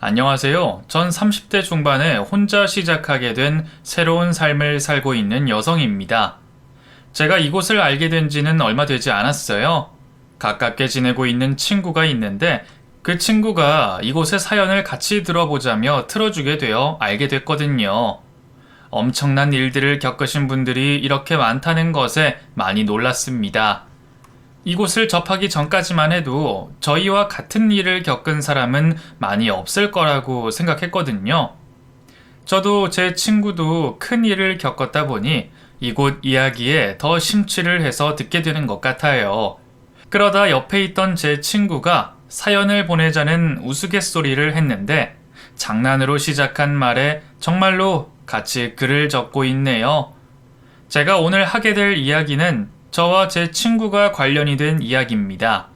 안녕하세요. 전 30대 중반에 혼자 시작하게 된 새로운 삶을 살고 있는 여성입니다. 제가 이곳을 알게 된 지는 얼마 되지 않았어요. 가깝게 지내고 있는 친구가 있는데 그 친구가 이곳의 사연을 같이 들어보자며 틀어주게 되어 알게 됐거든요. 엄청난 일들을 겪으신 분들이 이렇게 많다는 것에 많이 놀랐습니다. 이곳을 접하기 전까지만 해도 저희와 같은 일을 겪은 사람은 많이 없을 거라고 생각했거든요. 저도 제 친구도 큰 일을 겪었다 보니 이곳 이야기에 더 심취를 해서 듣게 되는 것 같아요. 그러다 옆에 있던 제 친구가 사연을 보내자는 우스갯소리를 했는데 장난으로 시작한 말에 정말로 같이 글을 적고 있네요. 제가 오늘 하게 될 이야기는 저와 제 친구가 관련이 된 이야기입니다.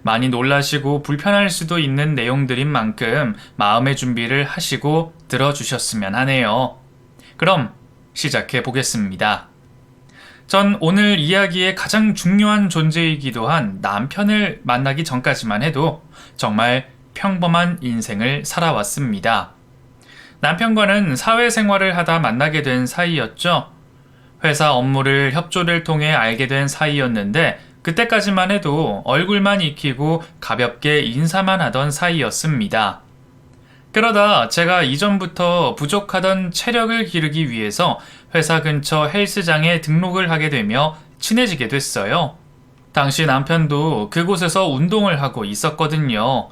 많이 놀라시고 불편할 수도 있는 내용들인 만큼 마음의 준비를 하시고 들어주셨으면 하네요. 그럼 시작해 보겠습니다. 전 오늘 이야기의 가장 중요한 존재이기도 한 남편을 만나기 전까지만 해도 정말 평범한 인생을 살아왔습니다. 남편과는 사회생활을 하다 만나게 된 사이였죠. 회사 업무를 협조를 통해 알게 된 사이였는데 그때까지만 해도 얼굴만 익히고 가볍게 인사만 하던 사이였습니다. 그러다 제가 이전부터 부족하던 체력을 기르기 위해서 회사 근처 헬스장에 등록을 하게 되며 친해지게 됐어요. 당시 남편도 그곳에서 운동을 하고 있었거든요.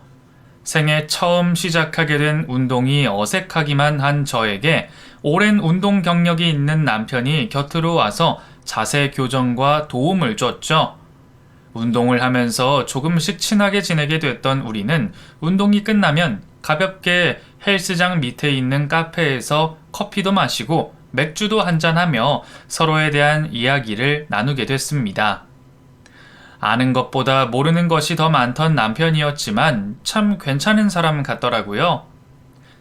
생애 처음 시작하게 된 운동이 어색하기만 한 저에게 오랜 운동 경력이 있는 남편이 곁으로 와서 자세 교정과 도움을 줬죠. 운동을 하면서 조금씩 친하게 지내게 됐던 우리는 운동이 끝나면 가볍게 헬스장 밑에 있는 카페에서 커피도 마시고 맥주도 한잔하며 서로에 대한 이야기를 나누게 됐습니다. 아는 것보다 모르는 것이 더 많던 남편이었지만 참 괜찮은 사람 같더라고요.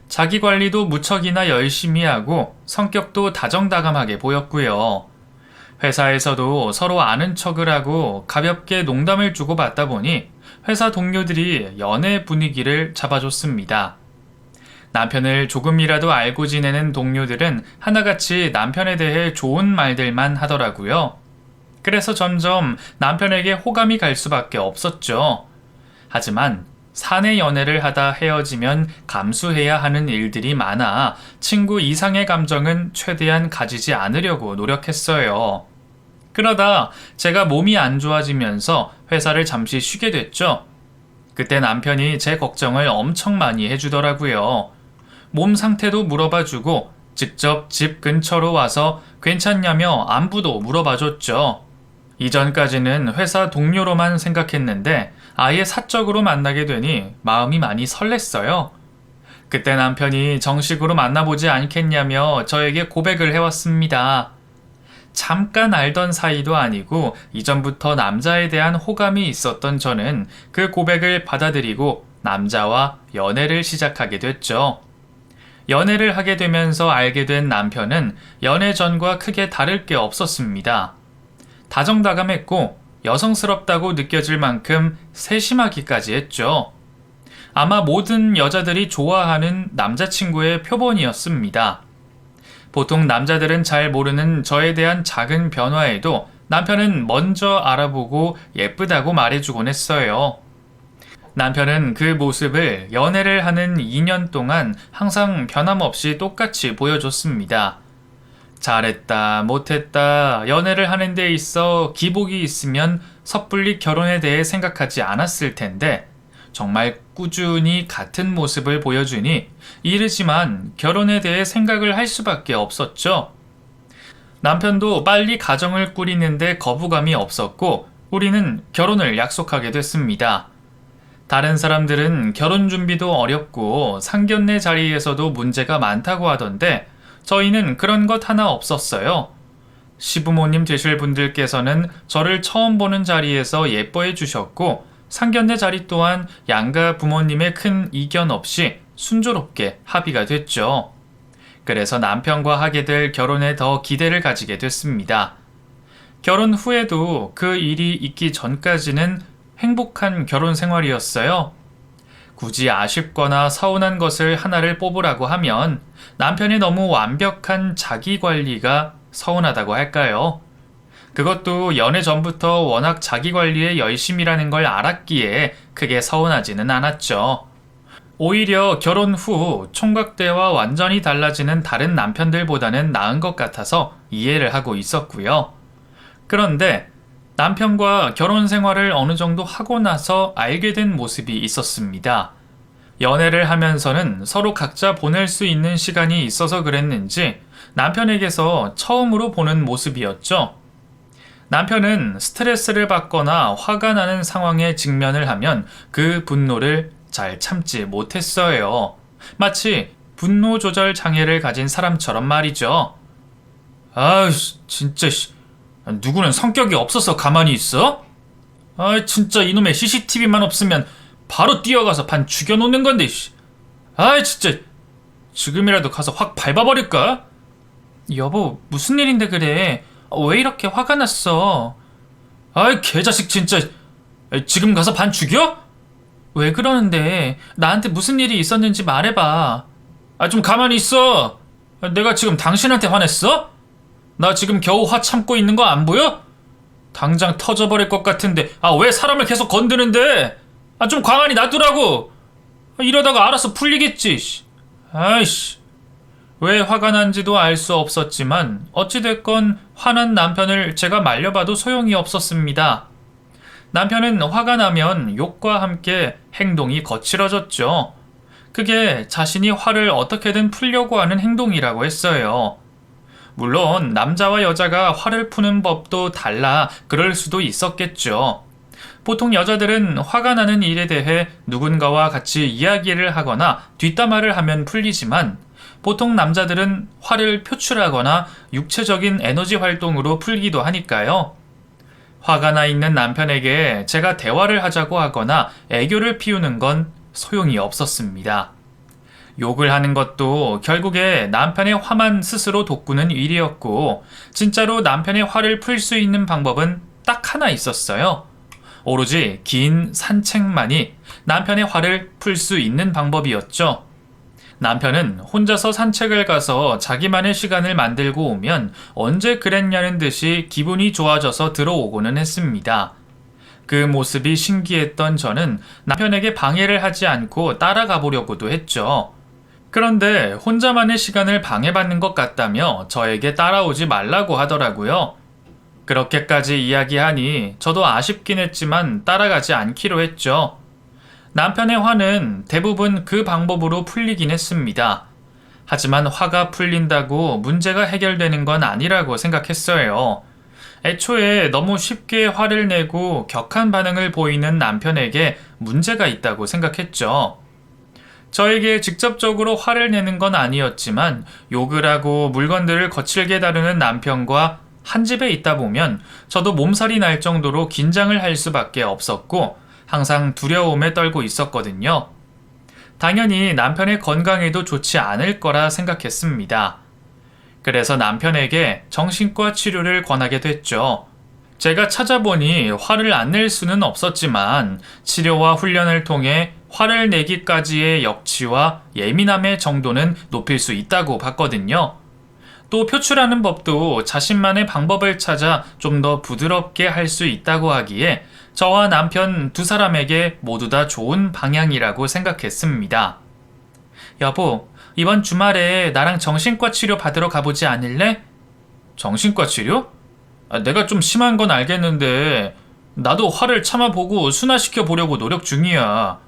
자기 관리도 무척이나 열심히 하고 성격도 다정다감하게 보였고요. 회사에서도 서로 아는 척을 하고 가볍게 농담을 주고받다 보니 회사 동료들이 연애 분위기를 잡아줬습니다. 남편을 조금이라도 알고 지내는 동료들은 하나같이 남편에 대해 좋은 말들만 하더라고요. 그래서 점점 남편에게 호감이 갈 수밖에 없었죠. 하지만 사내 연애를 하다 헤어지면 감수해야 하는 일들이 많아 친구 이상의 감정은 최대한 가지지 않으려고 노력했어요. 그러다 제가 몸이 안 좋아지면서 회사를 잠시 쉬게 됐죠. 그때 남편이 제 걱정을 엄청 많이 해주더라고요. 몸 상태도 물어봐주고 직접 집 근처로 와서 괜찮냐며 안부도 물어봐줬죠. 이전까지는 회사 동료로만 생각했는데 아예 사적으로 만나게 되니 마음이 많이 설렜어요. 그때 남편이 정식으로 만나보지 않겠냐며 저에게 고백을 해왔습니다. 잠깐 알던 사이도 아니고 이전부터 남자에 대한 호감이 있었던 저는 그 고백을 받아들이고 남자와 연애를 시작하게 됐죠. 연애를 하게 되면서 알게 된 남편은 연애 전과 크게 다를 게 없었습니다. 다정다감했고 여성스럽다고 느껴질 만큼 세심하기까지 했죠. 아마 모든 여자들이 좋아하는 남자친구의 표본이었습니다. 보통 남자들은 잘 모르는 저에 대한 작은 변화에도 남편은 먼저 알아보고 예쁘다고 말해주곤 했어요. 남편은 그 모습을 연애를 하는 2년 동안 항상 변함없이 똑같이 보여줬습니다. 잘했다, 못했다, 연애를 하는 데 있어 기복이 있으면 섣불리 결혼에 대해 생각하지 않았을 텐데 정말 꾸준히 같은 모습을 보여주니 이르지만 결혼에 대해 생각을 할 수밖에 없었죠. 남편도 빨리 가정을 꾸리는데 거부감이 없었고 우리는 결혼을 약속하게 됐습니다. 다른 사람들은 결혼 준비도 어렵고 상견례 자리에서도 문제가 많다고 하던데 저희는 그런 것 하나 없었어요. 시부모님 되실 분들께서는 저를 처음 보는 자리에서 예뻐해 주셨고 상견례 자리 또한 양가 부모님의 큰 이견 없이 순조롭게 합의가 됐죠. 그래서 남편과 하게 될 결혼에 더 기대를 가지게 됐습니다. 결혼 후에도 그 일이 있기 전까지는 행복한 결혼 생활이었어요. 굳이 아쉽거나 서운한 것을 하나를 뽑으라고 하면 남편의 너무 완벽한 자기 관리가 서운하다고 할까요? 그것도 연애 전부터 워낙 자기 관리에 열심이라는 걸 알았기에 크게 서운하지는 않았죠. 오히려 결혼 후 총각대와 완전히 달라지는 다른 남편들보다는 나은 것 같아서 이해를 하고 있었고요. 그런데 남편과 결혼 생활을 어느 정도 하고 나서 알게 된 모습이 있었습니다. 연애를 하면서는 서로 각자 보낼 수 있는 시간이 있어서 그랬는지 남편에게서 처음으로 보는 모습이었죠. 남편은 스트레스를 받거나 화가 나는 상황에 직면을 하면 그 분노를 잘 참지 못했어요. 마치 분노 조절 장애를 가진 사람처럼 말이죠. 아유, 진짜 누구는 성격이 없어서 가만히 있어? 아, 진짜 이놈의 CCTV만 없으면 바로 뛰어가서 반 죽여놓는 건데. 아, 진짜 지금이라도 가서 확 밟아버릴까? 여보, 무슨 일인데 그래? 왜 이렇게 화가 났어? 아이, 개자식 진짜. 지금 가서 반 죽여? 왜 그러는데? 나한테 무슨 일이 있었는지 말해봐. 아, 좀 가만히 있어. 내가 지금 당신한테 화냈어? 나 지금 겨우 화 참고 있는 거 안 보여? 당장 터져버릴 것 같은데 왜 사람을 계속 건드는데? 좀 가만히 놔두라고. 이러다가 알아서 풀리겠지. 아이씨. 왜 화가 난지도 알 수 없었지만 어찌됐건 화난 남편을 제가 말려봐도 소용이 없었습니다. 남편은 화가 나면 욕과 함께 행동이 거칠어졌죠. 그게 자신이 화를 어떻게든 풀려고 하는 행동이라고 했어요. 물론 남자와 여자가 화를 푸는 법도 달라 그럴 수도 있었겠죠. 보통 여자들은 화가 나는 일에 대해 누군가와 같이 이야기를 하거나 뒷담화를 하면 풀리지만 보통 남자들은 화를 표출하거나 육체적인 에너지 활동으로 풀기도 하니까요. 화가 나 있는 남편에게 제가 대화를 하자고 하거나 애교를 피우는 건 소용이 없었습니다. 욕을 하는 것도 결국에 남편의 화만 스스로 돋구는 일이었고 진짜로 남편의 화를 풀 수 있는 방법은 딱 하나 있었어요. 오로지 긴 산책만이 남편의 화를 풀 수 있는 방법이었죠. 남편은 혼자서 산책을 가서 자기만의 시간을 만들고 오면 언제 그랬냐는 듯이 기분이 좋아져서 들어오고는 했습니다. 그 모습이 신기했던 저는 남편에게 방해를 하지 않고 따라가 보려고도 했죠. 그런데 혼자만의 시간을 방해받는 것 같다며 저에게 따라오지 말라고 하더라고요. 그렇게까지 이야기하니 저도 아쉽긴 했지만 따라가지 않기로 했죠. 남편의 화는 대부분 그 방법으로 풀리긴 했습니다. 하지만 화가 풀린다고 문제가 해결되는 건 아니라고 생각했어요. 애초에 너무 쉽게 화를 내고 격한 반응을 보이는 남편에게 문제가 있다고 생각했죠. 저에게 직접적으로 화를 내는 건 아니었지만 욕을 하고 물건들을 거칠게 다루는 남편과 한 집에 있다 보면 저도 몸살이 날 정도로 긴장을 할 수밖에 없었고 항상 두려움에 떨고 있었거든요. 당연히 남편의 건강에도 좋지 않을 거라 생각했습니다. 그래서 남편에게 정신과 치료를 권하게 됐죠. 제가 찾아보니 화를 안 낼 수는 없었지만 치료와 훈련을 통해 화를 내기까지의 역치와 예민함의 정도는 높일 수 있다고 봤거든요. 또 표출하는 법도 자신만의 방법을 찾아 좀 더 부드럽게 할 수 있다고 하기에 저와 남편 두 사람에게 모두 다 좋은 방향이라고 생각했습니다. 여보, 이번 주말에 나랑 정신과 치료 받으러 가보지 않을래? 정신과 치료? 내가 좀 심한 건 알겠는데 나도 화를 참아보고 순화시켜 보려고 노력 중이야.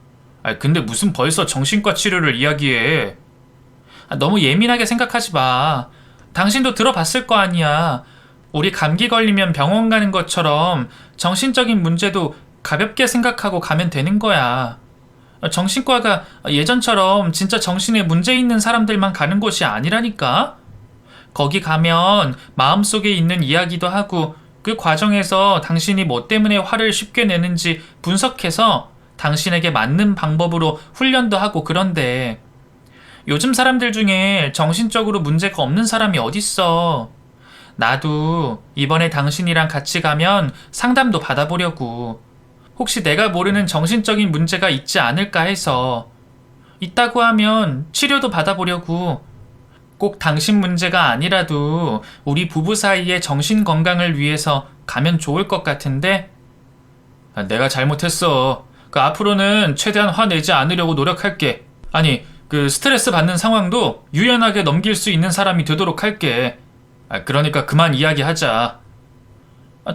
근데 무슨 벌써 정신과 치료를 이야기해. 너무 예민하게 생각하지 마. 당신도 들어봤을 거 아니야. 우리 감기 걸리면 병원 가는 것처럼 정신적인 문제도 가볍게 생각하고 가면 되는 거야. 정신과가 예전처럼 진짜 정신에 문제 있는 사람들만 가는 곳이 아니라니까. 거기 가면 마음속에 있는 이야기도 하고 그 과정에서 당신이 뭐 때문에 화를 쉽게 내는지 분석해서 당신에게 맞는 방법으로 훈련도 하고 그런데 요즘 사람들 중에 정신적으로 문제가 없는 사람이 어딨어. 나도 이번에 당신이랑 같이 가면 상담도 받아보려고. 혹시 내가 모르는 정신적인 문제가 있지 않을까 해서. 있다고 하면 치료도 받아보려고. 꼭 당신 문제가 아니라도 우리 부부 사이의 정신 건강을 위해서 가면 좋을 것 같은데? 내가 잘못했어. 앞으로는 최대한 화내지 않으려고 노력할게. 아니, 스트레스 받는 상황도 유연하게 넘길 수 있는 사람이 되도록 할게. 그러니까 그만 이야기하자.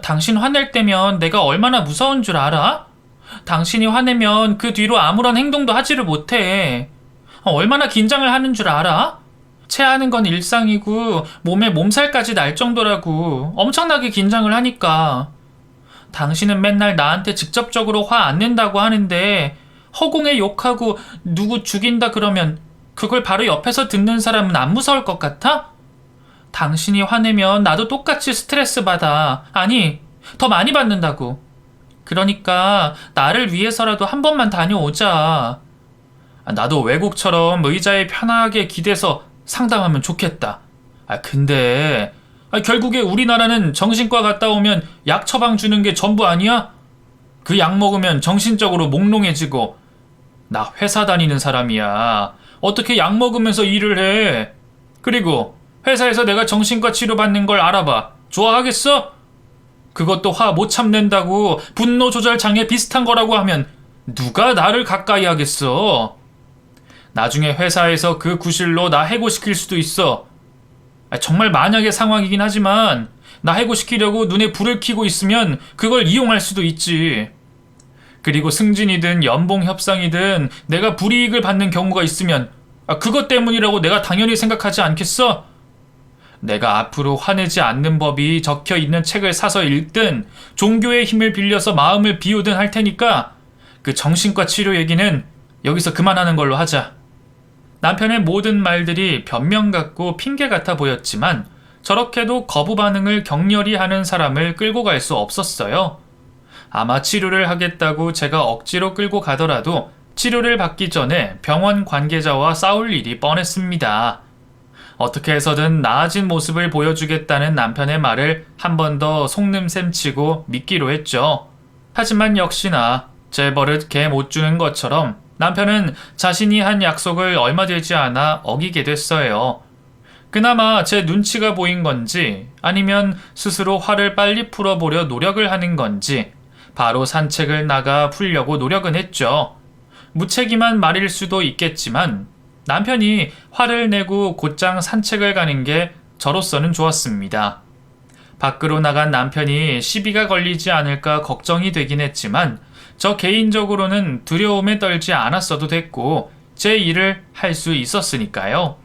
당신 화낼 때면 내가 얼마나 무서운 줄 알아? 당신이 화내면 그 뒤로 아무런 행동도 하지를 못해. 얼마나 긴장을 하는 줄 알아? 체하는 건 일상이고 몸에 몸살까지 날 정도라고. 엄청나게 긴장을 하니까. 당신은 맨날 나한테 직접적으로 화 안 낸다고 하는데 허공에 욕하고 누구 죽인다 그러면 그걸 바로 옆에서 듣는 사람은 안 무서울 것 같아? 당신이 화내면 나도 똑같이 스트레스 받아. 아니, 더 많이 받는다고. 그러니까 나를 위해서라도 한 번만 다녀오자. 나도 외국처럼 의자에 편하게 기대서 상담하면 좋겠다. 근데 결국에 우리나라는 정신과 갔다 오면 약 처방 주는 게 전부 아니야? 그 약 먹으면 정신적으로 몽롱해지고. 나 회사 다니는 사람이야. 어떻게 약 먹으면서 일을 해? 그리고 회사에서 내가 정신과 치료받는 걸 알아봐. 좋아하겠어? 그것도 화 못 참는다고 분노 조절 장애 비슷한 거라고 하면 누가 나를 가까이 하겠어? 나중에 회사에서 그 구실로 나 해고시킬 수도 있어. 정말 만약의 상황이긴 하지만 나 해고시키려고 눈에 불을 켜고 있으면 그걸 이용할 수도 있지. 그리고 승진이든 연봉 협상이든 내가 불이익을 받는 경우가 있으면 그것 때문이라고 내가 당연히 생각하지 않겠어? 내가 앞으로 화내지 않는 법이 적혀 있는 책을 사서 읽든 종교의 힘을 빌려서 마음을 비우든 할 테니까 그 정신과 치료 얘기는 여기서 그만하는 걸로 하자. 남편의 모든 말들이 변명 같고 핑계 같아 보였지만 저렇게도 거부 반응을 격렬히 하는 사람을 끌고 갈 수 없었어요. 아마 치료를 하겠다고 제가 억지로 끌고 가더라도 치료를 받기 전에 병원 관계자와 싸울 일이 뻔했습니다. 어떻게 해서든 나아진 모습을 보여주겠다는 남편의 말을 한 번 더 속는셈 치고 믿기로 했죠. 하지만 역시나 제 버릇 개 못 주는 것처럼 남편은 자신이 한 약속을 얼마 되지 않아 어기게 됐어요. 그나마 제 눈치가 보인 건지 아니면 스스로 화를 빨리 풀어보려 노력을 하는 건지 바로 산책을 나가 풀려고 노력은 했죠. 무책임한 말일 수도 있겠지만 남편이 화를 내고 곧장 산책을 가는 게 저로서는 좋았습니다. 밖으로 나간 남편이 시비가 걸리지 않을까 걱정이 되긴 했지만 저 개인적으로는 두려움에 떨지 않았어도 됐고 제 일을 할 수 있었으니까요.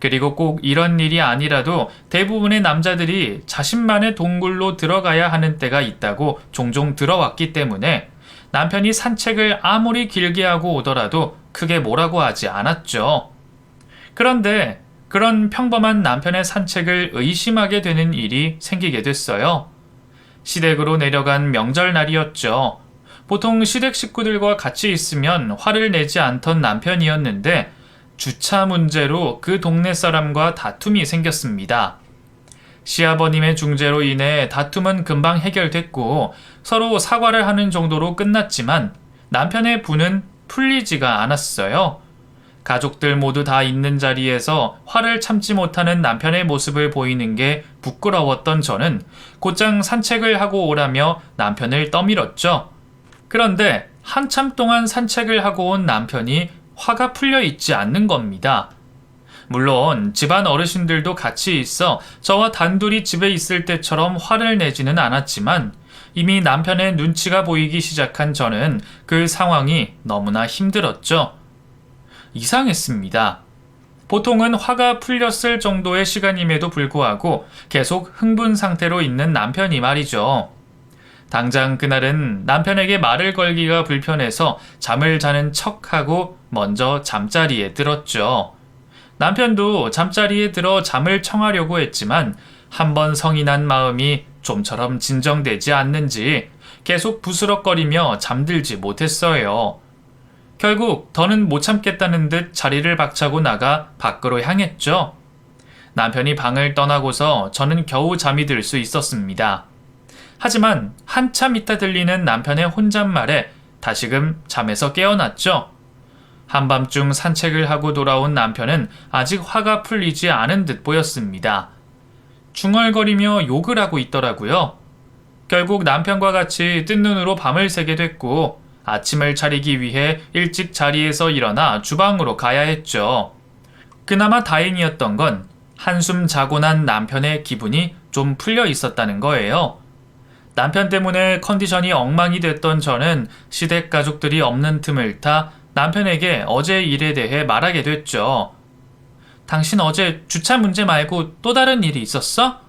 그리고 꼭 이런 일이 아니라도 대부분의 남자들이 자신만의 동굴로 들어가야 하는 때가 있다고 종종 들어왔기 때문에 남편이 산책을 아무리 길게 하고 오더라도 크게 뭐라고 하지 않았죠. 그런데 그런 평범한 남편의 산책을 의심하게 되는 일이 생기게 됐어요. 시댁으로 내려간 명절날이었죠. 보통 시댁 식구들과 같이 있으면 화를 내지 않던 남편이었는데 주차 문제로 그 동네 사람과 다툼이 생겼습니다. 시아버님의 중재로 인해 다툼은 금방 해결됐고 서로 사과를 하는 정도로 끝났지만 남편의 분은 풀리지가 않았어요. 가족들 모두 다 있는 자리에서 화를 참지 못하는 남편의 모습을 보이는 게 부끄러웠던 저는 곧장 산책을 하고 오라며 남편을 떠밀었죠. 그런데 한참 동안 산책을 하고 온 남편이 화가 풀려 있지 않는 겁니다. 물론 집안 어르신들도 같이 있어 저와 단둘이 집에 있을 때처럼 화를 내지는 않았지만 이미 남편의 눈치가 보이기 시작한 저는 그 상황이 너무나 힘들었죠. 이상했습니다. 보통은 화가 풀렸을 정도의 시간임에도 불구하고 계속 흥분 상태로 있는 남편이 말이죠. 당장 그날은 남편에게 말을 걸기가 불편해서 잠을 자는 척하고 먼저 잠자리에 들었죠. 남편도 잠자리에 들어 잠을 청하려고 했지만 한번 성이 난 마음이 좀처럼 진정되지 않는지 계속 부스럭거리며 잠들지 못했어요. 결국 더는 못 참겠다는 듯 자리를 박차고 나가 밖으로 향했죠. 남편이 방을 떠나고서 저는 겨우 잠이 들 수 있었습니다. 하지만 한참 있다 들리는 남편의 혼잣말에 다시금 잠에서 깨어났죠. 한밤중 산책을 하고 돌아온 남편은 아직 화가 풀리지 않은 듯 보였습니다. 중얼거리며 욕을 하고 있더라고요. 결국 남편과 같이 뜬 눈으로 밤을 새게 됐고 아침을 차리기 위해 일찍 자리에서 일어나 주방으로 가야 했죠. 그나마 다행이었던 건 한숨 자고 난 남편의 기분이 좀 풀려 있었다는 거예요. 남편 때문에 컨디션이 엉망이 됐던 저는 시댁 가족들이 없는 틈을 타 남편에게 어제 일에 대해 말하게 됐죠. 당신 어제 주차 문제 말고 또 다른 일이 있었어?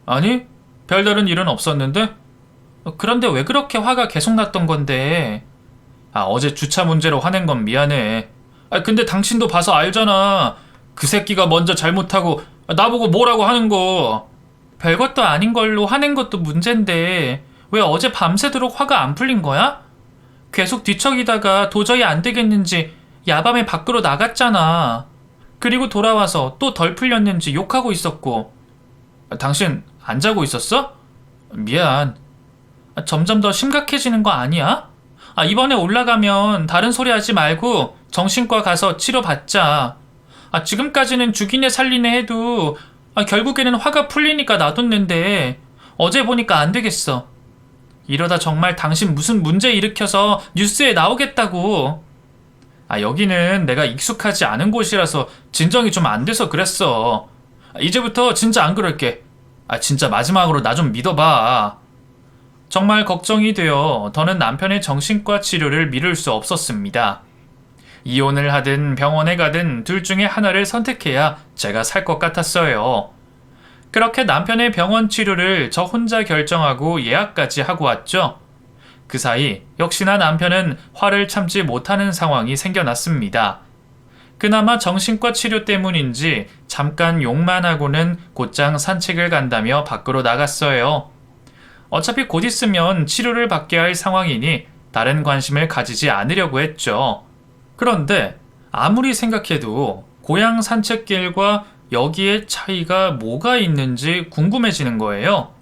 아니, 별다른 일은 없었는데? 그런데 왜 그렇게 화가 계속 났던 건데? 어제 주차 문제로 화낸 건 미안해. 근데 당신도 봐서 알잖아. 그 새끼가 먼저 잘못하고 나보고 뭐라고 하는 거. 별것도 아닌 걸로 화낸 것도 문제인데 왜 어제 밤새도록 화가 안 풀린 거야? 계속 뒤척이다가 도저히 안 되겠는지 야밤에 밖으로 나갔잖아. 그리고 돌아와서 또 덜 풀렸는지 욕하고 있었고. 당신 안 자고 있었어? 미안. 점점 더 심각해지는 거 아니야? 이번에 올라가면 다른 소리 하지 말고 정신과 가서 치료받자. 지금까지는 죽이네 살리네 해도 결국에는 화가 풀리니까 놔뒀는데 어제 보니까 안 되겠어. 이러다 정말 당신 무슨 문제 일으켜서 뉴스에 나오겠다고. 여기는 내가 익숙하지 않은 곳이라서 진정이 좀 안 돼서 그랬어. 이제부터 진짜 안 그럴게. 진짜 마지막으로 나 좀 믿어봐. 정말 걱정이 되어 더는 남편의 정신과 치료를 미룰 수 없었습니다. 이혼을 하든 병원에 가든 둘 중에 하나를 선택해야 제가 살 것 같았어요. 그렇게 남편의 병원 치료를 저 혼자 결정하고 예약까지 하고 왔죠. 그 사이 역시나 남편은 화를 참지 못하는 상황이 생겨났습니다. 그나마 정신과 치료 때문인지 잠깐 욕만 하고는 곧장 산책을 간다며 밖으로 나갔어요. 어차피 곧 있으면 치료를 받게 할 상황이니 다른 관심을 가지지 않으려고 했죠. 그런데 아무리 생각해도 고향 산책길과 여기에 차이가 뭐가 있는지 궁금해지는 거예요.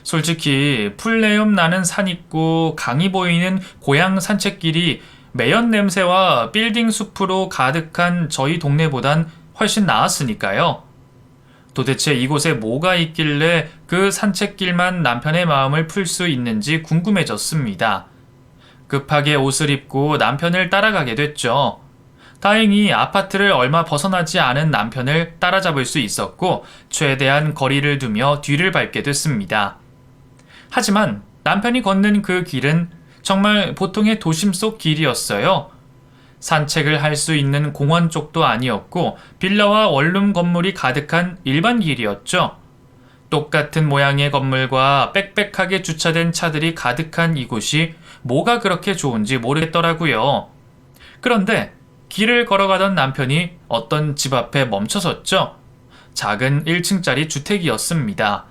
솔직히 풀내음 나는 산 있고 강이 보이는 고향 산책길이 매연 냄새와 빌딩 숲으로 가득한 저희 동네보단 훨씬 나았으니까요. 도대체 이곳에 뭐가 있길래 그 산책길만 남편의 마음을 풀 수 있는지 궁금해졌습니다. 급하게 옷을 입고 남편을 따라가게 됐죠. 다행히 아파트를 얼마 벗어나지 않은 남편을 따라잡을 수 있었고 최대한 거리를 두며 뒤를 밟게 됐습니다. 하지만 남편이 걷는 그 길은 정말 보통의 도심 속 길이었어요. 산책을 할 수 있는 공원 쪽도 아니었고 빌라와 원룸 건물이 가득한 일반 길이었죠. 똑같은 모양의 건물과 빽빽하게 주차된 차들이 가득한 이곳이 뭐가 그렇게 좋은지 모르겠더라고요. 그런데 길을 걸어가던 남편이 어떤 집 앞에 멈춰섰죠. 작은 1층짜리 주택이었습니다.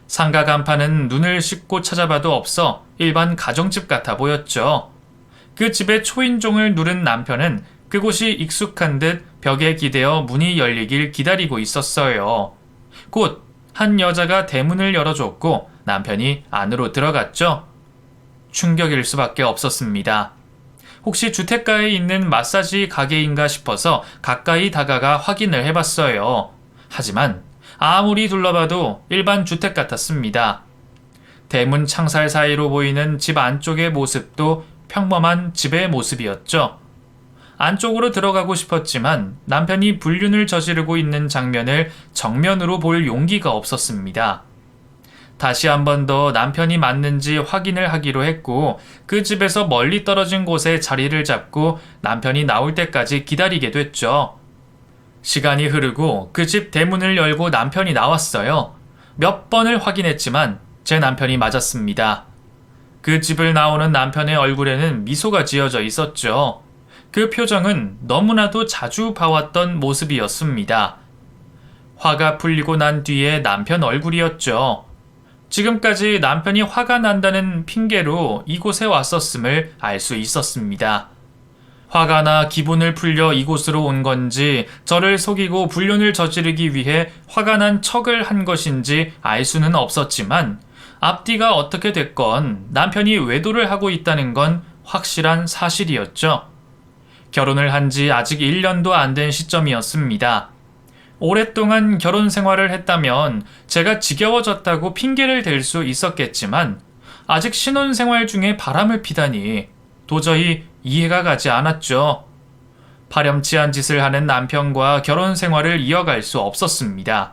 상가 간판은 눈을 씻고 찾아봐도 없어 일반 가정집 같아 보였죠. 그 집의 초인종을 누른 남편은 그곳이 익숙한 듯 벽에 기대어 문이 열리길 기다리고 있었어요. 곧 한 여자가 대문을 열어줬고 남편이 안으로 들어갔죠. 충격일 수밖에 없었습니다. 혹시 주택가에 있는 마사지 가게인가 싶어서 가까이 다가가 확인을 해봤어요. 하지만 아무리 둘러봐도 일반 주택 같았습니다. 대문 창살 사이로 보이는 집 안쪽의 모습도 평범한 집의 모습이었죠. 안쪽으로 들어가고 싶었지만 남편이 불륜을 저지르고 있는 장면을 정면으로 볼 용기가 없었습니다. 다시 한 번 더 남편이 맞는지 확인을 하기로 했고 그 집에서 멀리 떨어진 곳에 자리를 잡고 남편이 나올 때까지 기다리게 됐죠. 시간이 흐르고 그 집 대문을 열고 남편이 나왔어요. 몇 번을 확인했지만 제 남편이 맞았습니다. 그 집을 나오는 남편의 얼굴에는 미소가 지어져 있었죠. 그 표정은 너무나도 자주 봐왔던 모습이었습니다. 화가 풀리고 난 뒤에 남편 얼굴이었죠. 지금까지 남편이 화가 난다는 핑계로 이곳에 왔었음을 알 수 있었습니다. 화가 나 기분을 풀려 이곳으로 온 건지 저를 속이고 불륜을 저지르기 위해 화가 난 척을 한 것인지 알 수는 없었지만 앞뒤가 어떻게 됐건 남편이 외도를 하고 있다는 건 확실한 사실이었죠. 결혼을 한 지 아직 1년도 안 된 시점이었습니다. 오랫동안 결혼 생활을 했다면 제가 지겨워졌다고 핑계를 댈 수 있었겠지만 아직 신혼생활 중에 바람을 피다니 도저히 이해가 가지 않았죠. 파렴치한 짓을 하는 남편과 결혼 생활을 이어갈 수 없었습니다.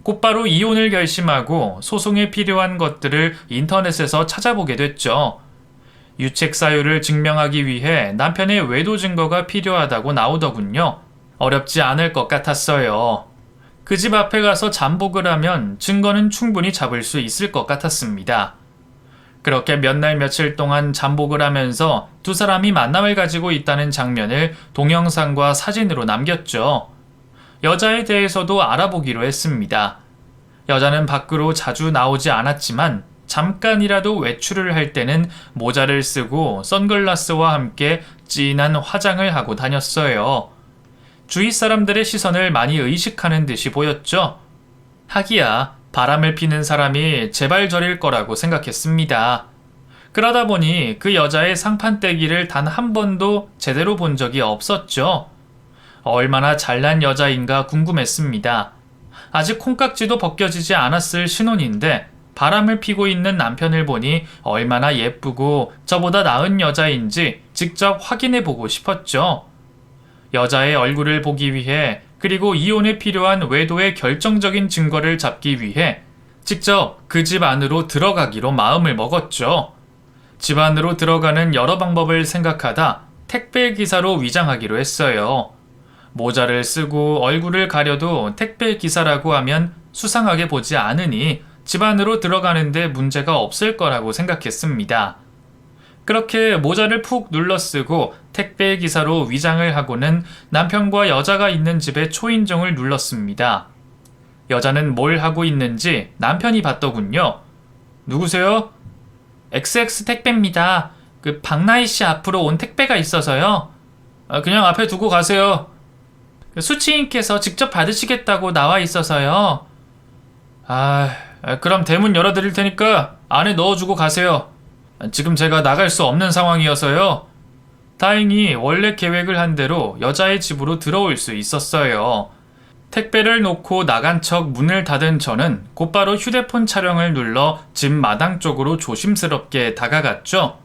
곧바로 이혼을 결심하고 소송에 필요한 것들을 인터넷에서 찾아보게 됐죠. 유책 사유를 증명하기 위해 남편의 외도 증거가 필요하다고 나오더군요. 어렵지 않을 것 같았어요. 그 집 앞에 가서 잠복을 하면 증거는 충분히 잡을 수 있을 것 같았습니다. 그렇게 몇 날 며칠 동안 잠복을 하면서 두 사람이 만남을 가지고 있다는 장면을 동영상과 사진으로 남겼죠. 여자에 대해서도 알아보기로 했습니다. 여자는 밖으로 자주 나오지 않았지만 잠깐이라도 외출을 할 때는 모자를 쓰고 선글라스와 함께 진한 화장을 하고 다녔어요. 주위 사람들의 시선을 많이 의식하는 듯이 보였죠. 하기야 바람을 피는 사람이 제발 저릴 거라고 생각했습니다. 그러다 보니 그 여자의 상판떼기를 단 한 번도 제대로 본 적이 없었죠. 얼마나 잘난 여자인가 궁금했습니다. 아직 콩깍지도 벗겨지지 않았을 신혼인데 바람을 피고 있는 남편을 보니 얼마나 예쁘고 저보다 나은 여자인지 직접 확인해 보고 싶었죠. 여자의 얼굴을 보기 위해 그리고 이혼에 필요한 외도의 결정적인 증거를 잡기 위해 직접 그 집 안으로 들어가기로 마음을 먹었죠. 집 안으로 들어가는 여러 방법을 생각하다 택배 기사로 위장하기로 했어요. 모자를 쓰고 얼굴을 가려도 택배 기사라고 하면 수상하게 보지 않으니 집 안으로 들어가는데 문제가 없을 거라고 생각했습니다. 그렇게 모자를 푹 눌러쓰고 택배 기사로 위장을 하고는 남편과 여자가 있는 집에 초인종을 눌렀습니다. 여자는 뭘 하고 있는지 남편이 봤더군요. 누구세요? XX 택배입니다. 그 박나희 씨 앞으로 온 택배가 있어서요. 그냥 앞에 두고 가세요. 수치인께서 직접 받으시겠다고 나와 있어서요. 그럼 대문 열어드릴 테니까 안에 넣어주고 가세요. 지금 제가 나갈 수 없는 상황이어서요. 다행히 원래 계획을 한 대로 여자의 집으로 들어올 수 있었어요. 택배를 놓고 나간 척 문을 닫은 저는 곧바로 휴대폰 촬영을 눌러 집 마당 쪽으로 조심스럽게 다가갔죠.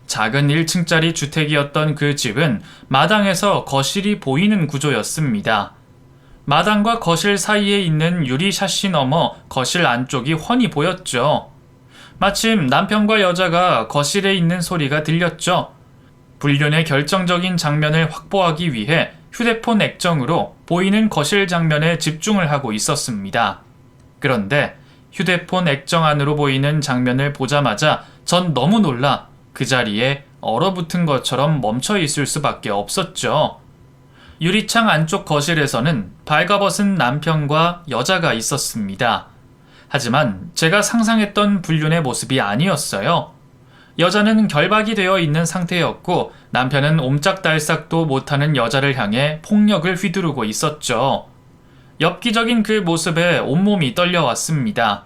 작은 1층짜리 주택이었던 그 집은 마당에서 거실이 보이는 구조였습니다. 마당과 거실 사이에 있는 유리 샷시 너머 거실 안쪽이 훤히 보였죠. 마침 남편과 여자가 거실에 있는 소리가 들렸죠. 불륜의 결정적인 장면을 확보하기 위해 휴대폰 액정으로 보이는 거실 장면에 집중을 하고 있었습니다. 그런데 휴대폰 액정 안으로 보이는 장면을 보자마자 전 너무 놀라 그 자리에 얼어붙은 것처럼 멈춰 있을 수밖에 없었죠. 유리창 안쪽 거실에서는 발가벗은 남편과 여자가 있었습니다. 하지만 제가 상상했던 불륜의 모습이 아니었어요. 여자는 결박이 되어 있는 상태였고 남편은 옴짝달싹도 못하는 여자를 향해 폭력을 휘두르고 있었죠. 엽기적인 그 모습에 온몸이 떨려왔습니다.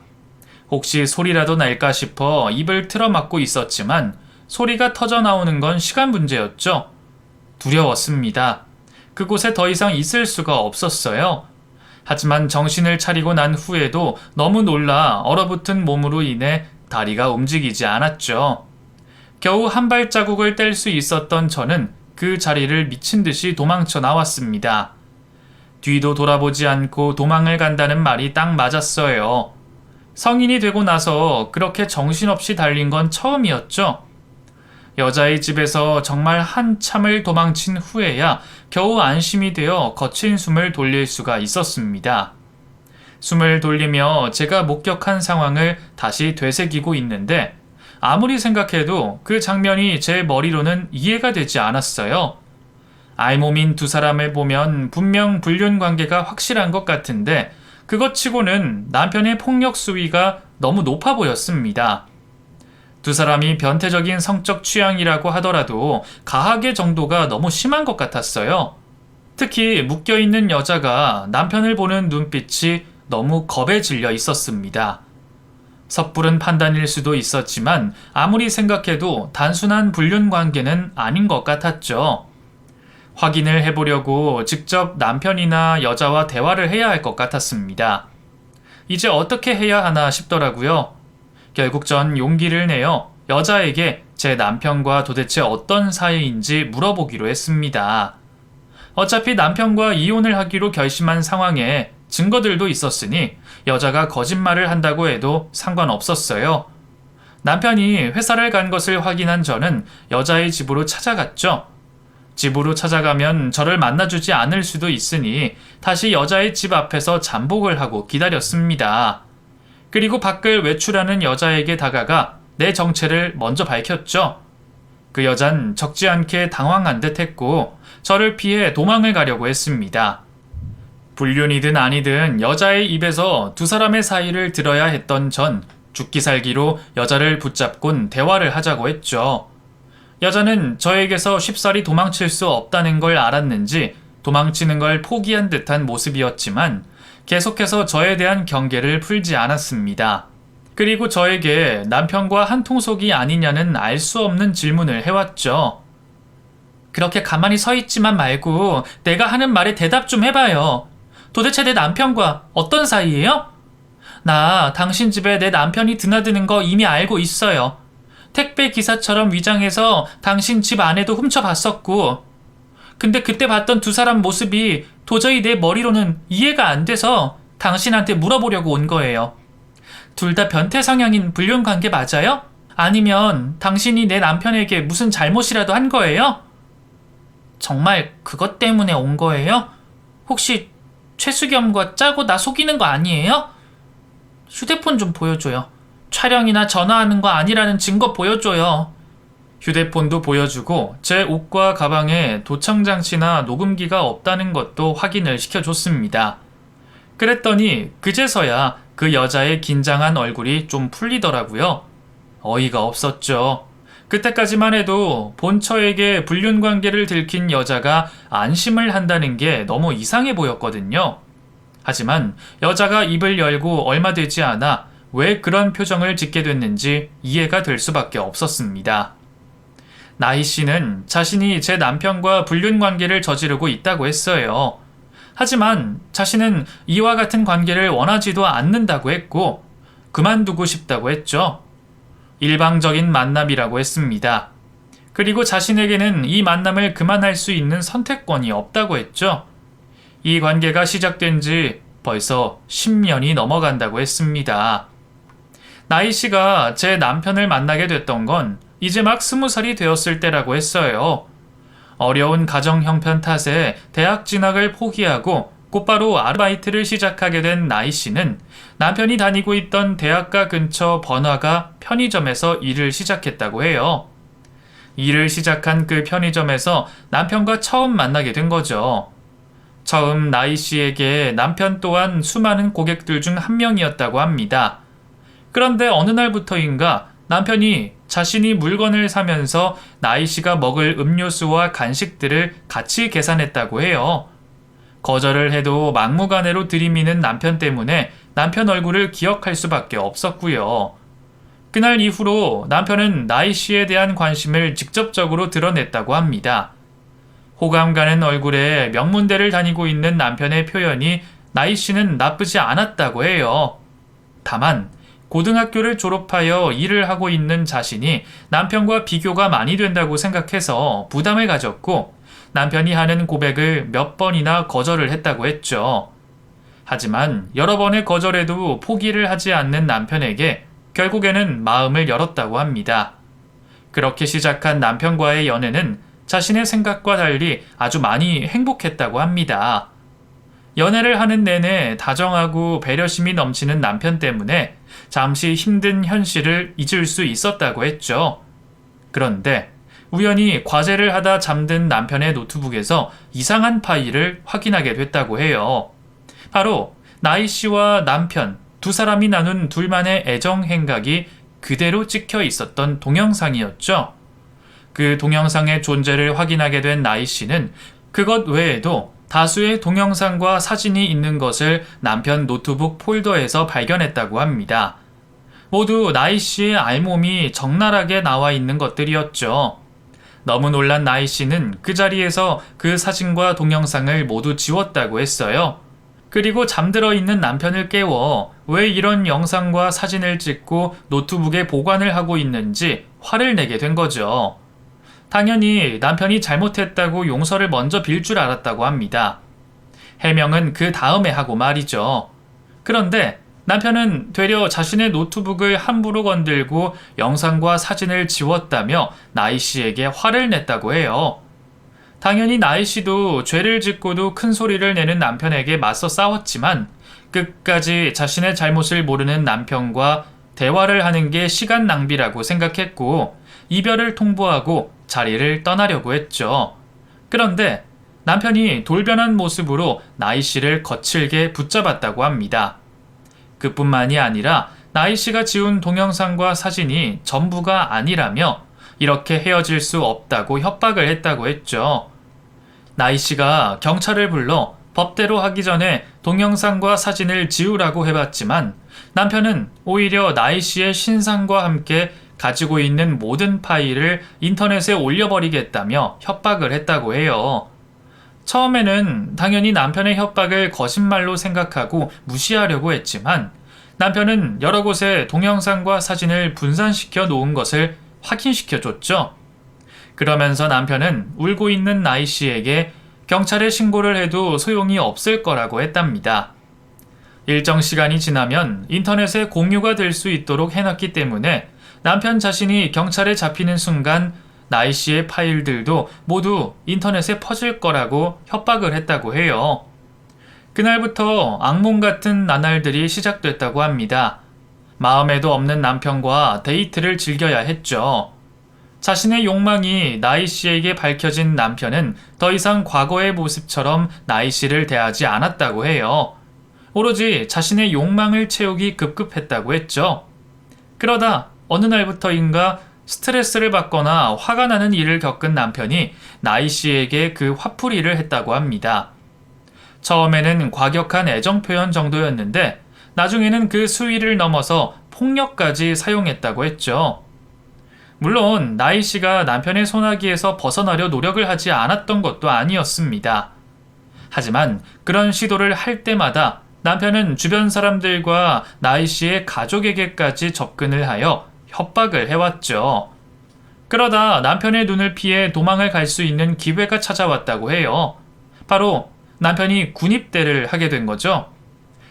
혹시 소리라도 날까 싶어 입을 틀어막고 있었지만 소리가 터져 나오는 건 시간 문제였죠. 두려웠습니다. 그곳에 더 이상 있을 수가 없었어요. 하지만 정신을 차리고 난 후에도 너무 놀라 얼어붙은 몸으로 인해 다리가 움직이지 않았죠. 겨우 한 발자국을 뗄 수 있었던 저는 그 자리를 미친 듯이 도망쳐 나왔습니다. 뒤도 돌아보지 않고 도망을 간다는 말이 딱 맞았어요. 성인이 되고 나서 그렇게 정신없이 달린 건 처음이었죠. 여자의 집에서 정말 한참을 도망친 후에야 겨우 안심이 되어 거친 숨을 돌릴 수가 있었습니다. 숨을 돌리며 제가 목격한 상황을 다시 되새기고 있는데 아무리 생각해도 그 장면이 제 머리로는 이해가 되지 않았어요. 알몸인 두 사람을 보면 분명 불륜 관계가 확실한 것 같은데 그것 치고는 남편의 폭력 수위가 너무 높아 보였습니다. 두 사람이 변태적인 성적 취향이라고 하더라도 가학의 정도가 너무 심한 것 같았어요. 특히 묶여있는 여자가 남편을 보는 눈빛이 너무 겁에 질려 있었습니다. 섣부른 판단일 수도 있었지만 아무리 생각해도 단순한 불륜 관계는 아닌 것 같았죠. 확인을 해보려고 직접 남편이나 여자와 대화를 해야 할 것 같았습니다. 이제 어떻게 해야 하나 싶더라고요. 결국 전 용기를 내어 여자에게 제 남편과 도대체 어떤 사이인지 물어보기로 했습니다. 어차피 남편과 이혼을 하기로 결심한 상황에 증거들도 있었으니 여자가 거짓말을 한다고 해도 상관없었어요. 남편이 회사를 간 것을 확인한 저는 여자의 집으로 찾아갔죠. 집으로 찾아가면 저를 만나주지 않을 수도 있으니 다시 여자의 집 앞에서 잠복을 하고 기다렸습니다. 그리고 밖을 외출하는 여자에게 다가가 내 정체를 먼저 밝혔죠. 그 여잔 적지 않게 당황한 듯 했고 저를 피해 도망을 가려고 했습니다. 불륜이든 아니든 여자의 입에서 두 사람의 사이를 들어야 했던 전 죽기 살기로 여자를 붙잡곤 대화를 하자고 했죠. 여자는 저에게서 쉽사리 도망칠 수 없다는 걸 알았는지 도망치는 걸 포기한 듯한 모습이었지만 계속해서 저에 대한 경계를 풀지 않았습니다. 그리고 저에게 남편과 한통속이 아니냐는 알 수 없는 질문을 해왔죠. 그렇게 가만히 서 있지만 말고 내가 하는 말에 대답 좀 해봐요. 도대체 내 남편과 어떤 사이예요? 나 당신 집에 내 남편이 드나드는 거 이미 알고 있어요. 택배 기사처럼 위장해서 당신 집 안에도 훔쳐봤었고. 근데 그때 봤던 두 사람 모습이 도저히 내 머리로는 이해가 안 돼서 당신한테 물어보려고 온 거예요. 둘 다 변태 성향인 불륜 관계 맞아요? 아니면 당신이 내 남편에게 무슨 잘못이라도 한 거예요? 정말 그것 때문에 온 거예요? 혹시 최수겸과 짜고 나 속이는 거 아니에요? 휴대폰 좀 보여줘요. 촬영이나 전화하는 거 아니라는 증거 보여줘요. 휴대폰도 보여주고 제 옷과 가방에 도청장치나 녹음기가 없다는 것도 확인을 시켜줬습니다. 그랬더니 그제서야 그 여자의 긴장한 얼굴이 좀 풀리더라고요. 어이가 없었죠. 그때까지만 해도 본처에게 불륜 관계를 들킨 여자가 안심을 한다는 게 너무 이상해 보였거든요. 하지만 여자가 입을 열고 얼마 되지 않아 왜 그런 표정을 짓게 됐는지 이해가 될 수밖에 없었습니다. 나희 씨는 자신이 제 남편과 불륜 관계를 저지르고 있다고 했어요. 하지만 자신은 이와 같은 관계를 원하지도 않는다고 했고 그만두고 싶다고 했죠. 일방적인 만남이라고 했습니다. 그리고 자신에게는 이 만남을 그만할 수 있는 선택권이 없다고 했죠. 이 관계가 시작된 지 벌써 10년이 넘어간다고 했습니다. 나희 씨가 제 남편을 만나게 됐던 건 이제 막 20살이 되었을 때라고 했어요. 어려운 가정 형편 탓에 대학 진학을 포기하고 곧바로 아르바이트를 시작하게 된 나희 씨는 남편이 다니고 있던 대학가 근처 번화가 편의점에서 일을 시작했다고 해요. 일을 시작한 그 편의점에서 남편과 처음 만나게 된 거죠. 처음 나희 씨에게 남편 또한 수많은 고객들 중 한 명이었다고 합니다. 그런데 어느 날부터인가 남편이 자신이 물건을 사면서 나희 씨가 먹을 음료수와 간식들을 같이 계산했다고 해요. 거절을 해도 막무가내로 들이미는 남편 때문에 남편 얼굴을 기억할 수밖에 없었고요. 그날 이후로 남편은 나희 씨에 대한 관심을 직접적으로 드러냈다고 합니다. 호감 가는 얼굴에 명문대를 다니고 있는 남편의 표현이 나희 씨는 나쁘지 않았다고 해요. 다만 고등학교를 졸업하여 일을 하고 있는 자신이 남편과 비교가 많이 된다고 생각해서 부담을 가졌고 남편이 하는 고백을 몇 번이나 거절을 했다고 했죠. 하지만 여러 번의 거절에도 포기를 하지 않는 남편에게 결국에는 마음을 열었다고 합니다. 그렇게 시작한 남편과의 연애는 자신의 생각과 달리 아주 많이 행복했다고 합니다. 연애를 하는 내내 다정하고 배려심이 넘치는 남편 때문에 잠시 힘든 현실을 잊을 수 있었다고 했죠. 그런데 우연히 과제를 하다 잠든 남편의 노트북에서 이상한 파일을 확인하게 됐다고 해요. 바로 나희 씨와 남편 두 사람이 나눈 둘만의 애정 행각이 그대로 찍혀 있었던 동영상이었죠. 그 동영상의 존재를 확인하게 된 나희 씨는 그것 외에도 다수의 동영상과 사진이 있는 것을 남편 노트북 폴더에서 발견했다고 합니다. 모두 나이 씨의 알몸이 적나라하게 나와 있는 것들이었죠. 너무 놀란 나이 씨는 그 자리에서 그 사진과 동영상을 모두 지웠다고 했어요. 그리고 잠들어 있는 남편을 깨워 왜 이런 영상과 사진을 찍고 노트북에 보관을 하고 있는지 화를 내게 된 거죠. 당연히 남편이 잘못했다고 용서를 먼저 빌 줄 알았다고 합니다. 해명은 그 다음에 하고 말이죠. 그런데 남편은 되려 자신의 노트북을 함부로 건들고 영상과 사진을 지웠다며 나이 씨에게 화를 냈다고 해요. 당연히 나이 씨도 죄를 짓고도 큰 소리를 내는 남편에게 맞서 싸웠지만 끝까지 자신의 잘못을 모르는 남편과 대화를 하는 게 시간 낭비라고 생각했고 이별을 통보하고 자리를 떠나려고 했죠. 그런데 남편이 돌변한 모습으로 나이 씨를 거칠게 붙잡았다고 합니다. 그뿐만이 아니라 나이 씨가 지운 동영상과 사진이 전부가 아니라며 이렇게 헤어질 수 없다고 협박을 했다고 했죠. 나이 씨가 경찰을 불러 법대로 하기 전에 동영상과 사진을 지우라고 해봤지만 남편은 오히려 나이 씨의 신상과 함께 가지고 있는 모든 파일을 인터넷에 올려버리겠다며 협박을 했다고 해요. 처음에는 당연히 남편의 협박을 거짓말로 생각하고 무시하려고 했지만 남편은 여러 곳에 동영상과 사진을 분산시켜 놓은 것을 확인시켜 줬죠. 그러면서 남편은 울고 있는 나이 씨에게 경찰에 신고를 해도 소용이 없을 거라고 했답니다. 일정 시간이 지나면 인터넷에 공유가 될 수 있도록 해놨기 때문에 남편 자신이 경찰에 잡히는 순간 나이 씨의 파일들도 모두 인터넷에 퍼질 거라고 협박을 했다고 해요. 그날부터 악몽 같은 나날들이 시작됐다고 합니다. 마음에도 없는 남편과 데이트를 즐겨야 했죠. 자신의 욕망이 나이 씨에게 밝혀진 남편은 더 이상 과거의 모습처럼 나이 씨를 대하지 않았다고 해요. 오로지 자신의 욕망을 채우기 급급했다고 했죠. 그러다 어느 날부터인가 스트레스를 받거나 화가 나는 일을 겪은 남편이 나이 씨에게 그 화풀이를 했다고 합니다. 처음에는 과격한 애정 표현 정도였는데 나중에는 그 수위를 넘어서 폭력까지 사용했다고 했죠. 물론 나이 씨가 남편의 손아귀에서 벗어나려 노력을 하지 않았던 것도 아니었습니다. 하지만 그런 시도를 할 때마다 남편은 주변 사람들과 나이 씨의 가족에게까지 접근을 하여 협박을 해왔죠. 그러다 남편의 눈을 피해 도망을 갈 수 있는 기회가 찾아왔다고 해요. 바로 남편이 군입대를 하게 된 거죠.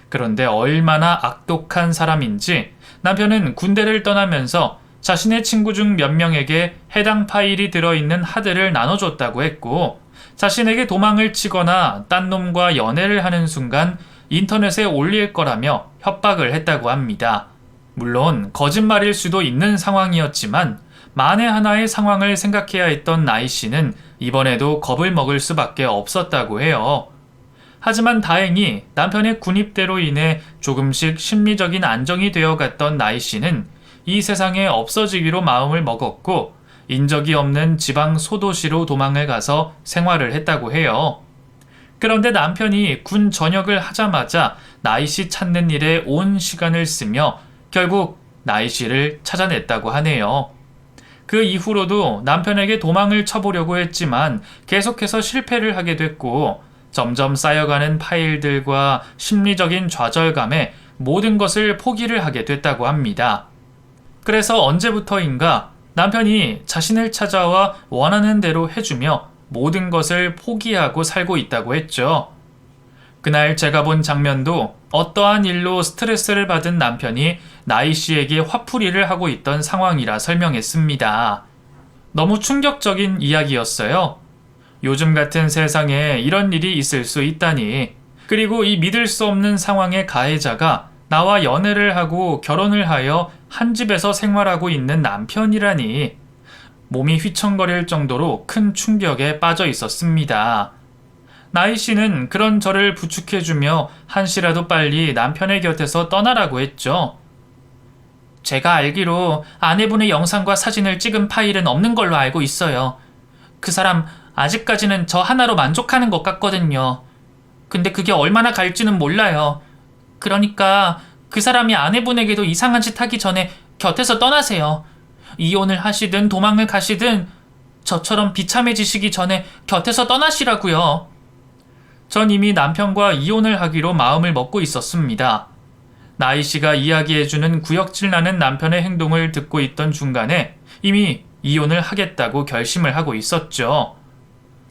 그런데 얼마나 악독한 사람인지 남편은 군대를 떠나면서 자신의 친구 중 몇 명에게 해당 파일이 들어있는 하드를 나눠줬다고 했고 자신에게 도망을 치거나 딴 놈과 연애를 하는 순간 인터넷에 올릴 거라며 협박을 했다고 합니다. 물론 거짓말일 수도 있는 상황이었지만 만에 하나의 상황을 생각해야 했던 나이 씨는 이번에도 겁을 먹을 수밖에 없었다고 해요. 하지만 다행히 남편의 군입대로 인해 조금씩 심리적인 안정이 되어갔던 나이 씨는 이 세상에 없어지기로 마음을 먹었고 인적이 없는 지방 소도시로 도망을 가서 생활을 했다고 해요. 그런데 남편이 군 전역을 하자마자 나이 씨 찾는 일에 온 시간을 쓰며 결국 나이 씨를 찾아냈다고 하네요. 그 이후로도 남편에게 도망을 쳐보려고 했지만 계속해서 실패를 하게 됐고 점점 쌓여가는 파일들과 심리적인 좌절감에 모든 것을 포기를 하게 됐다고 합니다. 그래서 언제부터인가 남편이 자신을 찾아와 원하는 대로 해주며 모든 것을 포기하고 살고 있다고 했죠. 그날 제가 본 장면도 어떠한 일로 스트레스를 받은 남편이 나이 씨에게 화풀이를 하고 있던 상황이라 설명했습니다. 너무 충격적인 이야기였어요. 요즘 같은 세상에 이런 일이 있을 수 있다니. 그리고 이 믿을 수 없는 상황의 가해자가 나와 연애를 하고 결혼을 하여 한 집에서 생활하고 있는 남편이라니. 몸이 휘청거릴 정도로 큰 충격에 빠져 있었습니다. 나이 씨는 그런 저를 부축해주며 한시라도 빨리 남편의 곁에서 떠나라고 했죠. 제가 알기로 아내분의 영상과 사진을 찍은 파일은 없는 걸로 알고 있어요. 그 사람 아직까지는 저 하나로 만족하는 것 같거든요. 근데 그게 얼마나 갈지는 몰라요. 그러니까 그 사람이 아내분에게도 이상한 짓 하기 전에 곁에서 떠나세요. 이혼을 하시든 도망을 가시든 저처럼 비참해지시기 전에 곁에서 떠나시라고요. 전 이미 남편과 이혼을 하기로 마음을 먹고 있었습니다. 나이 씨가 이야기해주는 구역질 나는 남편의 행동을 듣고 있던 중간에 이미 이혼을 하겠다고 결심을 하고 있었죠.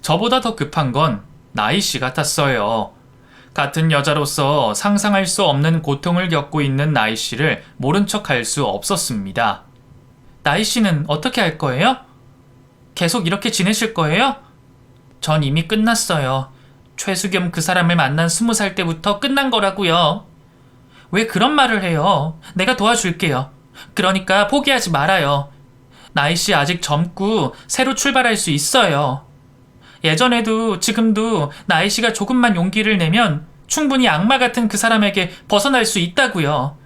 저보다 더 급한 건 나이 씨 같았어요. 같은 여자로서 상상할 수 없는 고통을 겪고 있는 나이 씨를 모른 척 할 수 없었습니다. 나이 씨는 어떻게 할 거예요? 계속 이렇게 지내실 거예요? 전 이미 끝났어요. 최수겸 그 사람을 만난 20살 때부터 끝난 거라고요. 왜 그런 말을 해요? 내가 도와줄게요. 그러니까 포기하지 말아요. 나이 씨 아직 젊고 새로 출발할 수 있어요. 예전에도 지금도 나이 씨가 조금만 용기를 내면 충분히 악마 같은 그 사람에게 벗어날 수 있다고요.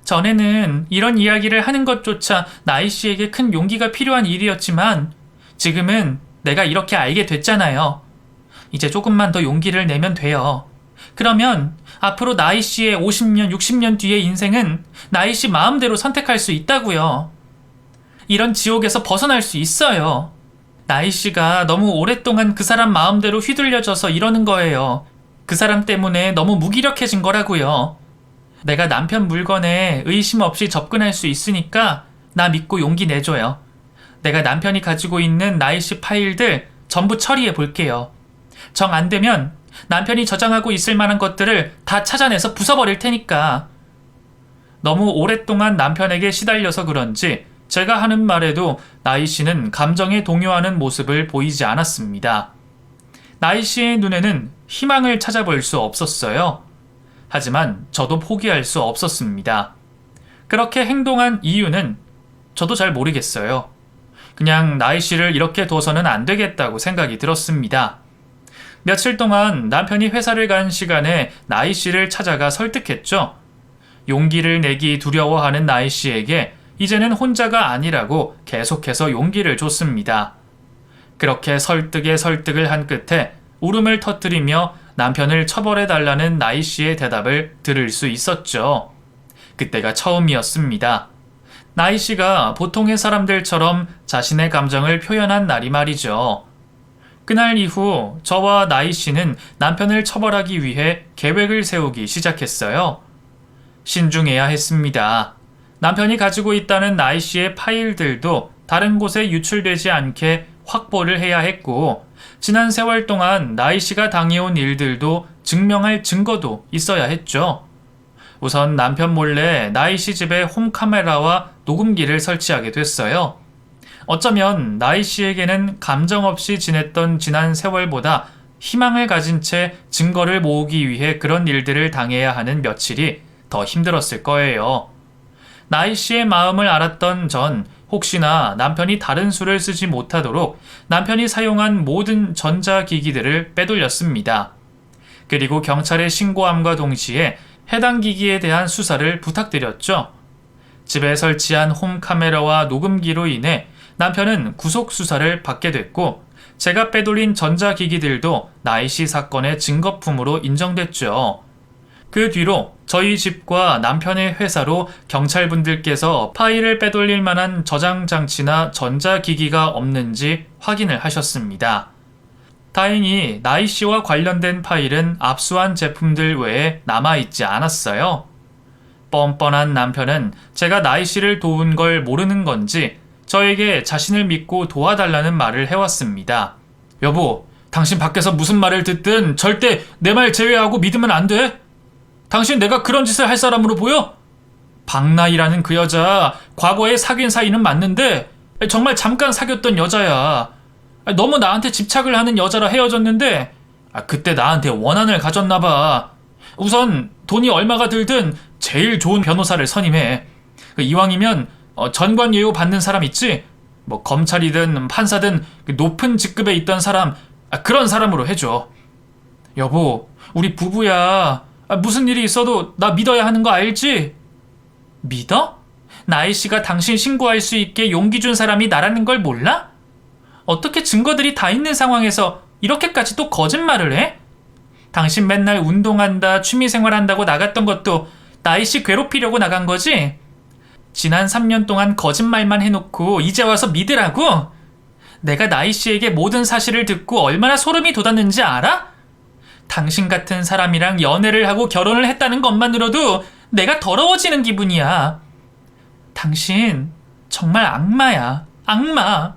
전에는 이런 이야기를 하는 것조차 나이 씨에게 큰 용기가 필요한 일이었지만 지금은 내가 이렇게 알게 됐잖아요. 이제 조금만 더 용기를 내면 돼요. 그러면 앞으로 나이 씨의 50년, 60년 뒤의 인생은 나이 씨 마음대로 선택할 수 있다고요. 이런 지옥에서 벗어날 수 있어요. 나이 씨가 너무 오랫동안 그 사람 마음대로 휘둘려져서 이러는 거예요. 그 사람 때문에 너무 무기력해진 거라고요. 내가 남편 물건에 의심 없이 접근할 수 있으니까 나 믿고 용기 내줘요. 내가 남편이 가지고 있는 나이 씨 파일들 전부 처리해 볼게요. 정 안 되면 남편이 저장하고 있을 만한 것들을 다 찾아내서 부숴버릴 테니까. 너무 오랫동안 남편에게 시달려서 그런지 제가 하는 말에도 나이 씨는 감정에 동요하는 모습을 보이지 않았습니다. 나이 씨의 눈에는 희망을 찾아볼 수 없었어요. 하지만 저도 포기할 수 없었습니다. 그렇게 행동한 이유는 저도 잘 모르겠어요. 그냥 나이 씨를 이렇게 둬서는 안 되겠다고 생각이 들었습니다. 며칠 동안 남편이 회사를 간 시간에 나이 씨를 찾아가 설득했죠. 용기를 내기 두려워하는 나이 씨에게 이제는 혼자가 아니라고 계속해서 용기를 줬습니다. 그렇게 설득에 설득을 한 끝에 울음을 터뜨리며 남편을 처벌해달라는 나이 씨의 대답을 들을 수 있었죠. 그때가 처음이었습니다. 나이 씨가 보통의 사람들처럼 자신의 감정을 표현한 날이 말이죠. 그날 이후 저와 나이 씨는 남편을 처벌하기 위해 계획을 세우기 시작했어요. 신중해야 했습니다. 남편이 가지고 있다는 나이 씨의 파일들도 다른 곳에 유출되지 않게 확보를 해야 했고, 지난 세월 동안 나이 씨가 당해온 일들도 증명할 증거도 있어야 했죠. 우선 남편 몰래 나이 씨 집에 홈카메라와 녹음기를 설치하게 됐어요. 어쩌면 나이 씨에게는 감정 없이 지냈던 지난 세월보다 희망을 가진 채 증거를 모으기 위해 그런 일들을 당해야 하는 며칠이 더 힘들었을 거예요. 나이 씨의 마음을 알았던 전 혹시나 남편이 다른 수를 쓰지 못하도록 남편이 사용한 모든 전자기기들을 빼돌렸습니다. 그리고 경찰에 신고함과 동시에 해당 기기에 대한 수사를 부탁드렸죠. 집에 설치한 홈카메라와 녹음기로 인해 남편은 구속수사를 받게 됐고, 제가 빼돌린 전자기기들도 나이 씨 사건의 증거품으로 인정됐죠. 그 뒤로 저희 집과 남편의 회사로 경찰분들께서 파일을 빼돌릴 만한 저장 장치나 전자기기가 없는지 확인을 하셨습니다. 다행히 나이 씨와 관련된 파일은 압수한 제품들 외에 남아있지 않았어요. 뻔뻔한 남편은 제가 나이 씨를 도운 걸 모르는 건지 저에게 자신을 믿고 도와달라는 말을 해왔습니다. 여보, 당신 밖에서 무슨 말을 듣든 절대 내 말 제외하고 믿으면 안 돼. 당신 내가 그런 짓을 할 사람으로 보여? 박나희라는 그 여자 과거에 사귄 사이는 맞는데 정말 잠깐 사귀었던 여자야. 너무 나한테 집착을 하는 여자라 헤어졌는데 그때 나한테 원한을 가졌나 봐. 우선 돈이 얼마가 들든 제일 좋은 변호사를 선임해. 이왕이면 전관예우 받는 사람 있지? 뭐 검찰이든 판사든 높은 직급에 있던 사람, 그런 사람으로 해줘. 여보, 우리 부부야. 무슨 일이 있어도 나 믿어야 하는 거 알지? 믿어? 나이 씨가 당신 신고할 수 있게 용기 준 사람이 나라는 걸 몰라? 어떻게 증거들이 다 있는 상황에서 이렇게까지 또 거짓말을 해? 당신 맨날 운동한다, 취미생활 한다고 나갔던 것도 나이 씨 괴롭히려고 나간 거지? 지난 3년 동안 거짓말만 해놓고 이제 와서 믿으라고? 내가 나이 씨에게 모든 사실을 듣고 얼마나 소름이 돋았는지 알아? 당신 같은 사람이랑 연애를 하고 결혼을 했다는 것만으로도 내가 더러워지는 기분이야. 당신 정말 악마야. 악마.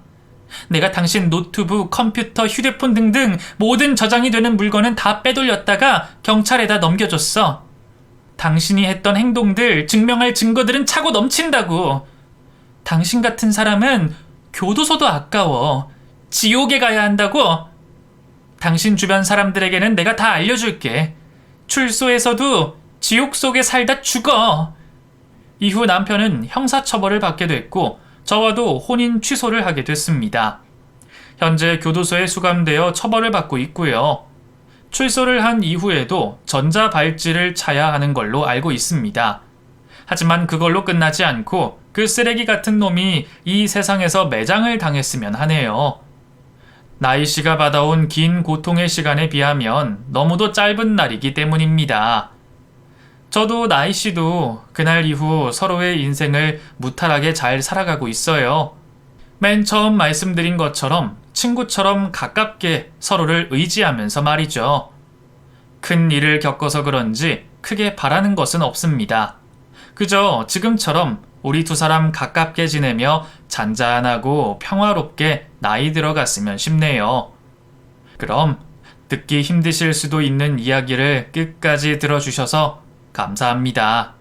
내가 당신 노트북, 컴퓨터, 휴대폰 등등 모든 저장이 되는 물건은 다 빼돌렸다가 경찰에다 넘겨줬어. 당신이 했던 행동들 증명할 증거들은 차고 넘친다고. 당신 같은 사람은 교도소도 아까워. 지옥에 가야 한다고. 당신 주변 사람들에게는 내가 다 알려줄게. 출소에서도 지옥 속에 살다 죽어. 이후 남편은 형사처벌을 받게 됐고 저와도 혼인 취소를 하게 됐습니다. 현재 교도소에 수감되어 처벌을 받고 있고요. 출소를 한 이후에도 전자발찌를 차야 하는 걸로 알고 있습니다. 하지만 그걸로 끝나지 않고 그 쓰레기 같은 놈이 이 세상에서 매장을 당했으면 하네요. 나이 씨가 받아온 긴 고통의 시간에 비하면 너무도 짧은 날이기 때문입니다. 저도 나이 씨도 그날 이후 서로의 인생을 무탈하게 잘 살아가고 있어요. 맨 처음 말씀드린 것처럼 친구처럼 가깝게 서로를 의지하면서 말이죠. 큰 일을 겪어서 그런지 크게 바라는 것은 없습니다. 그저 지금처럼 우리 두 사람 가깝게 지내며 잔잔하고 평화롭게 나이 들어갔으면 싶네요. 그럼 듣기 힘드실 수도 있는 이야기를 끝까지 들어주셔서 감사합니다.